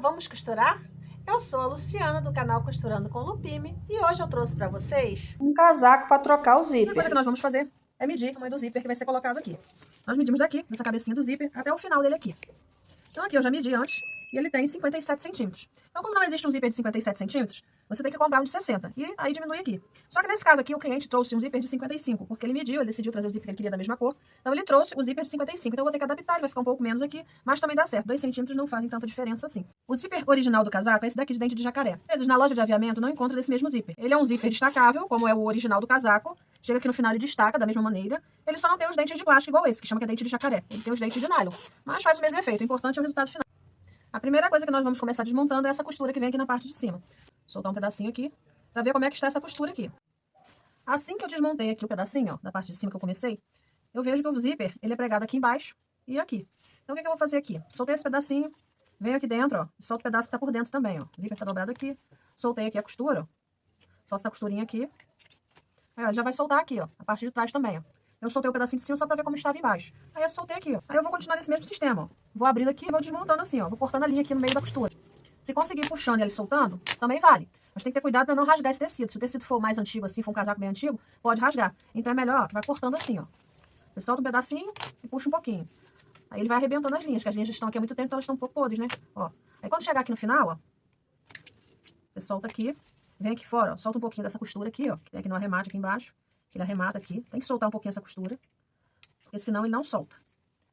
Vamos costurar? Eu sou a Luciana do canal Costurando com Lupime e hoje eu trouxe para vocês um casaco para trocar o A primeira coisa zíper. que nós vamos fazer é medir o tamanho do zíper que vai ser colocado aqui. Nós medimos daqui, dessa cabecinha do zíper, até o final dele aqui. Então aqui eu já medi antes e ele tem 57 centímetros. Então como não existe um zíper de 57 centímetros, você tem que comprar um de 60 e aí diminui aqui. Só que nesse caso aqui o cliente trouxe um zíper de 55, porque ele mediu, ele decidiu trazer o zíper que ele queria da mesma cor. Então ele trouxe o zíper de 55, então eu vou ter que adaptar, ele vai ficar um pouco menos aqui, mas também dá certo. 2 centímetros não fazem tanta diferença assim. O zíper original do casaco é esse daqui de dente de jacaré. Às vezes na loja de aviamento não encontra desse mesmo zíper. Ele é um zíper destacável, como é o original do casaco. Chega aqui no final e destaca da mesma maneira. Ele só não tem os dentes de plástico igual esse, que chama que é dente de jacaré. Ele tem os dentes de nylon, mas faz o mesmo efeito. O importante é o resultado final. A primeira coisa que nós vamos começar desmontando é essa costura que vem aqui na parte de cima. Soltar um pedacinho aqui, pra ver como é que está essa costura aqui. Assim que eu desmontei aqui o pedacinho, ó, da parte de cima que eu comecei, eu vejo que o zíper, ele é pregado aqui embaixo e aqui. Então o que eu vou fazer aqui? Soltei esse pedacinho, venho aqui dentro, ó, solto o pedaço que tá por dentro também, ó. O zíper tá dobrado aqui, soltei aqui a costura, ó. Solto essa costurinha aqui. Aí, ó, já vai soltar aqui, ó, a parte de trás também, ó. Eu soltei o pedacinho de cima só pra ver como estava embaixo. Aí eu soltei aqui, ó. Aí eu vou continuar nesse mesmo sistema, ó. Vou abrindo aqui e vou desmontando assim, ó. Vou cortando a linha aqui no meio da costura. Se conseguir puxando e ele soltando, também vale. Mas tem que ter cuidado para não rasgar esse tecido. Se o tecido for mais antigo assim, for um casaco bem antigo, pode rasgar. Então é melhor, ó, que vai cortando assim, ó. Você solta um pedacinho e puxa um pouquinho. Aí ele vai arrebentando as linhas, que as linhas já estão aqui há muito tempo, então elas estão um pouco podres, né? Ó. Aí quando chegar aqui no final, ó, você solta aqui, vem aqui fora, ó, solta um pouquinho dessa costura aqui, ó, que tem aqui no arremate aqui embaixo. Ele arremata aqui. Tem que soltar um pouquinho essa costura, porque senão ele não solta.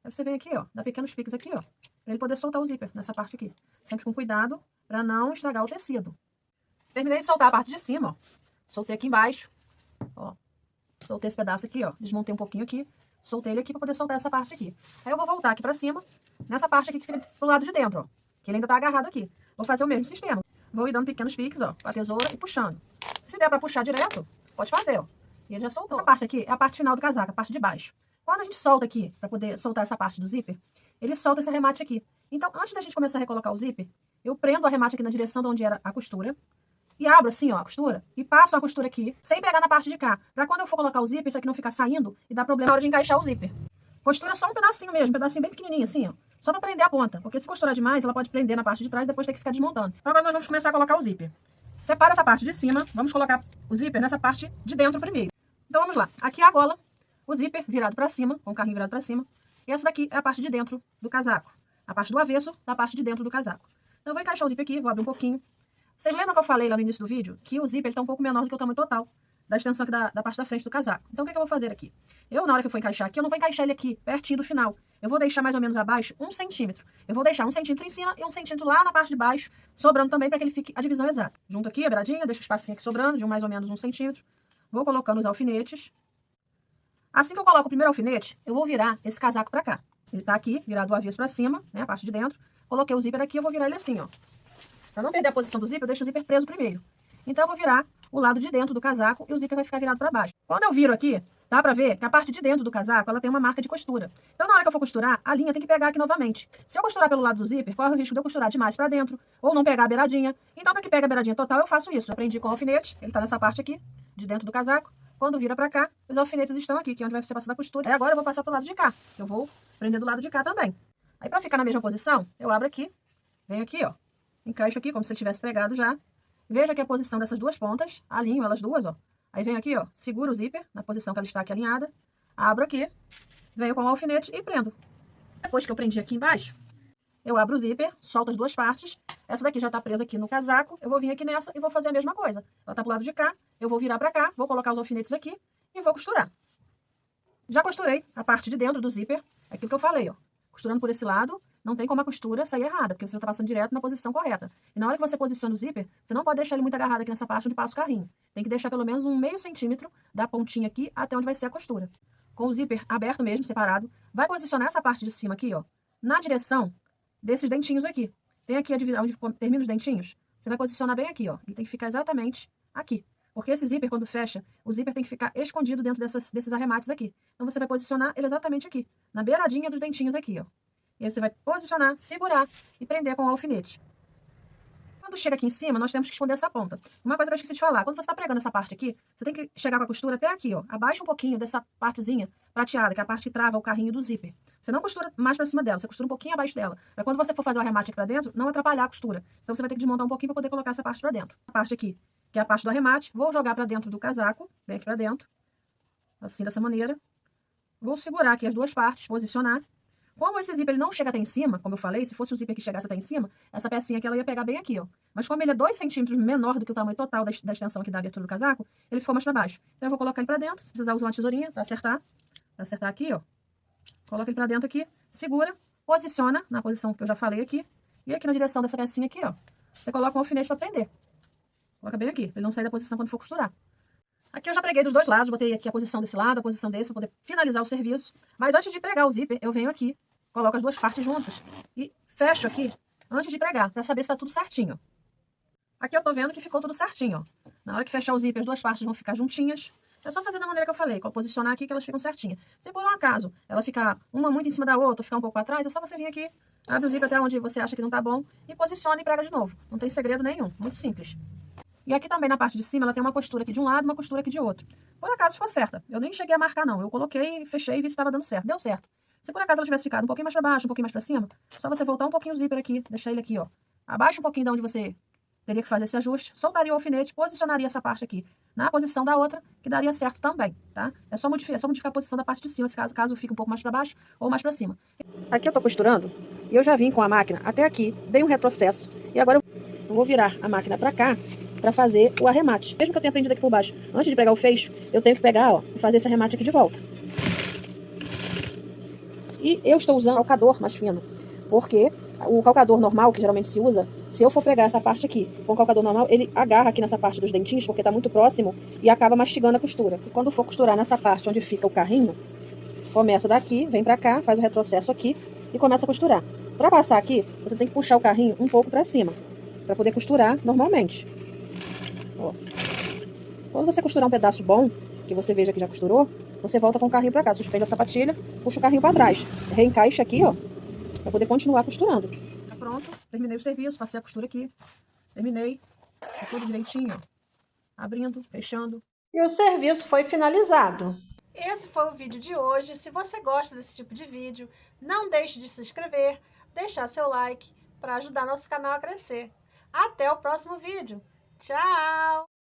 Aí você vem aqui, ó, dá pequenos piques aqui, ó, pra ele poder soltar o zíper nessa parte aqui. Sempre com cuidado pra não estragar o tecido. Terminei de soltar a parte de cima, ó. Soltei aqui embaixo, ó. Soltei esse pedaço aqui, ó. Desmontei um pouquinho aqui. Soltei ele aqui pra poder soltar essa parte aqui. Aí eu vou voltar aqui pra cima, nessa parte aqui que fica pro lado de dentro, ó. Que ele ainda tá agarrado aqui. Vou fazer o mesmo sistema. Vou ir dando pequenos piques, ó, com a tesoura e puxando. Se der pra puxar direto, pode fazer, ó. E ele já soltou. Essa parte aqui é a parte final do casaco, a parte de baixo. Quando a gente solta aqui, pra poder soltar essa parte do zíper, ele solta esse arremate aqui. Então, antes da gente começar a recolocar o zíper, eu prendo o arremate aqui na direção de onde era a costura. E abro assim, ó, a costura. E passo a costura aqui, sem pegar na parte de cá. Pra quando eu for colocar o zíper, isso aqui não ficar saindo e dar problema na hora de encaixar o zíper. Costura só um pedacinho mesmo, um pedacinho bem pequenininho assim, ó. Só pra prender a ponta. Porque se costurar demais, ela pode prender na parte de trás e depois ter que ficar desmontando. Então agora nós vamos começar a colocar o zíper. Separa essa parte de cima, vamos colocar o zíper nessa parte de dentro primeiro. Então vamos lá. Aqui é a gola, o zíper virado pra cima, com o carrinho virado pra cima. E essa daqui é a parte de dentro do casaco. A parte do avesso da parte de dentro do casaco. Então eu vou encaixar o zíper aqui, vou abrir um pouquinho. Vocês lembram que eu falei lá no início do vídeo que o zíper ele tá um pouco menor do que o tamanho total da extensão aqui da parte da frente do casaco. Então o que eu vou fazer aqui? Eu, na hora que eu for encaixar aqui, eu não vou encaixar ele aqui, pertinho do final. Eu vou deixar mais ou menos abaixo 1 centímetro. Eu vou deixar 1 centímetro em cima e 1 centímetro lá na parte de baixo, sobrando também para que ele fique a divisão exata. Junto aqui a beiradinha, deixo o espacinho aqui sobrando, de mais ou menos 1 centímetro. Vou colocando os alfinetes. Assim que eu coloco o primeiro alfinete, eu vou virar esse casaco pra cá. Ele tá aqui, virado do avesso pra cima, né, a parte de dentro. Coloquei o zíper aqui, eu vou virar ele assim, ó. Pra não perder a posição do zíper, eu deixo o zíper preso primeiro. Então eu vou virar o lado de dentro do casaco e o zíper vai ficar virado pra baixo. Quando eu viro aqui, dá pra ver que a parte de dentro do casaco, ela tem uma marca de costura. Então na hora que eu for costurar, a linha tem que pegar aqui novamente. Se eu costurar pelo lado do zíper, corre o risco de eu costurar demais pra dentro, ou não pegar a beiradinha. Então pra que pegue a beiradinha total, eu faço isso. Eu prendi com o alfinete, ele tá nessa parte aqui, de dentro do casaco. Quando vira pra cá, os alfinetes estão aqui, que é onde vai ser passada a costura. Aí agora eu vou passar pro lado de cá. Eu vou prender do lado de cá também. Aí pra ficar na mesma posição, eu abro aqui, venho aqui, ó. Encaixo aqui, como se ele tivesse pregado já. Vejo aqui a posição dessas duas pontas, alinho elas duas, ó. Aí venho aqui, ó, seguro o zíper, na posição que ela está aqui alinhada. Abro aqui, venho com o alfinete e prendo. Depois que eu prendi aqui embaixo, eu abro o zíper, solto as duas partes. Essa daqui já tá presa aqui no casaco, eu vou vir aqui nessa e vou fazer a mesma coisa. Ela tá pro lado de cá, eu vou virar pra cá, vou colocar os alfinetes aqui e vou costurar. Já costurei a parte de dentro do zíper, é aquilo que eu falei, ó. Costurando por esse lado, não tem como a costura sair errada, porque você tá passando direto na posição correta. E na hora que você posiciona o zíper, você não pode deixar ele muito agarrado aqui nessa parte onde passa o carrinho. Tem que deixar pelo menos um meio centímetro da pontinha aqui até onde vai ser a costura. Com o zíper aberto mesmo, separado, vai posicionar essa parte de cima aqui, ó, na direção desses dentinhos aqui. Tem aqui a divisão onde termina os dentinhos. Você vai posicionar bem aqui, ó. Ele tem que ficar exatamente aqui. Porque esse zíper, quando fecha, o zíper tem que ficar escondido dentro desses arremates aqui. Então você vai posicionar ele exatamente aqui, na beiradinha dos dentinhos aqui, ó. E aí você vai posicionar, segurar e prender com o alfinete. Quando chega aqui em cima, nós temos que esconder essa ponta. Uma coisa que eu esqueci de falar, quando você está pregando essa parte aqui, você tem que chegar com a costura até aqui, ó. Abaixa um pouquinho dessa partezinha prateada, que é a parte que trava o carrinho do zíper. Você não costura mais pra cima dela, você costura um pouquinho abaixo dela. Pra quando você for fazer o arremate aqui pra dentro, não atrapalhar a costura. Então você vai ter que desmontar um pouquinho pra poder colocar essa parte pra dentro. A parte aqui, que é a parte do arremate, vou jogar pra dentro do casaco, bem aqui pra dentro. Assim, dessa maneira. Vou segurar aqui as duas partes, posicionar. Como esse zíper ele não chega até em cima, como eu falei, se fosse o zíper que chegasse até em cima, essa pecinha aqui ela ia pegar bem aqui, ó. Mas como ele é 2 centímetros menor do que o tamanho total da extensão aqui da abertura do casaco, ele ficou mais pra baixo. Então eu vou colocar ele pra dentro, se precisar usar uma tesourinha pra acertar. Pra acertar aqui, ó. Coloca ele pra dentro aqui, segura, posiciona na posição que eu já falei aqui. E aqui na direção dessa pecinha aqui, ó. Você coloca um alfinete pra prender. Coloca bem aqui, pra ele não sair da posição quando for costurar. Aqui eu já preguei dos dois lados, botei aqui a posição desse lado, a posição desse, para poder finalizar o serviço. Mas antes de pregar o zíper, eu venho aqui, coloco as duas partes juntas e fecho aqui antes de pregar, para saber se tá tudo certinho. Aqui eu tô vendo que ficou tudo certinho, ó. Na hora que fechar o zíper, as duas partes vão ficar juntinhas. É só fazer da maneira que eu falei, posicionar aqui que elas ficam certinhas. Se por um acaso ela ficar uma muito em cima da outra, ou ficar um pouco atrás, é só você vir aqui, abre o zíper até onde você acha que não tá bom e posiciona e prega de novo. Não tem segredo nenhum, muito simples. E aqui também na parte de cima ela tem uma costura aqui de um lado e uma costura aqui de outro. Por acaso ficou certa. Eu nem cheguei a marcar não. Eu coloquei, fechei e vi se estava dando certo. Deu certo. Se por acaso ela tivesse ficado um pouquinho mais para baixo, um pouquinho mais para cima, só você voltar um pouquinho o zíper aqui, deixar ele aqui, ó. Abaixa um pouquinho de onde você teria que fazer esse ajuste, soltaria o alfinete, posicionaria essa parte aqui na posição da outra, que daria certo também, tá? É só modificar a posição da parte de cima, caso fique um pouco mais para baixo ou mais para cima. Aqui eu tô costurando e eu já vim com a máquina até aqui, dei um retrocesso e agora eu vou virar a máquina para cá para fazer o arremate. Mesmo que eu tenha prendido aqui por baixo, antes de pregar o fecho, eu tenho que pegar, ó, e fazer esse arremate aqui de volta. E eu estou usando o calcador mais fino, porque o calcador normal, que geralmente se usa, se eu for pregar essa parte aqui com o calcador normal, ele agarra aqui nessa parte dos dentinhos, porque está muito próximo, e acaba mastigando a costura. E quando for costurar nessa parte onde fica o carrinho, começa daqui, vem pra cá, faz o retrocesso aqui e começa a costurar. Para passar aqui, você tem que puxar o carrinho um pouco para cima, para poder costurar normalmente. Ó. Quando você costurar um pedaço bom, que você veja que já costurou, você volta com o carrinho pra cá, suspende a sapatilha, puxa o carrinho pra trás, reencaixa aqui, ó, pra poder continuar costurando. Tá pronto, terminei o serviço, passei a costura aqui, terminei, tá tudo direitinho, ó, abrindo, fechando. E o serviço foi finalizado. Esse foi o vídeo de hoje. Se você gosta desse tipo de vídeo, não deixe de se inscrever, deixar seu like para ajudar nosso canal a crescer. Até o próximo vídeo. Tchau!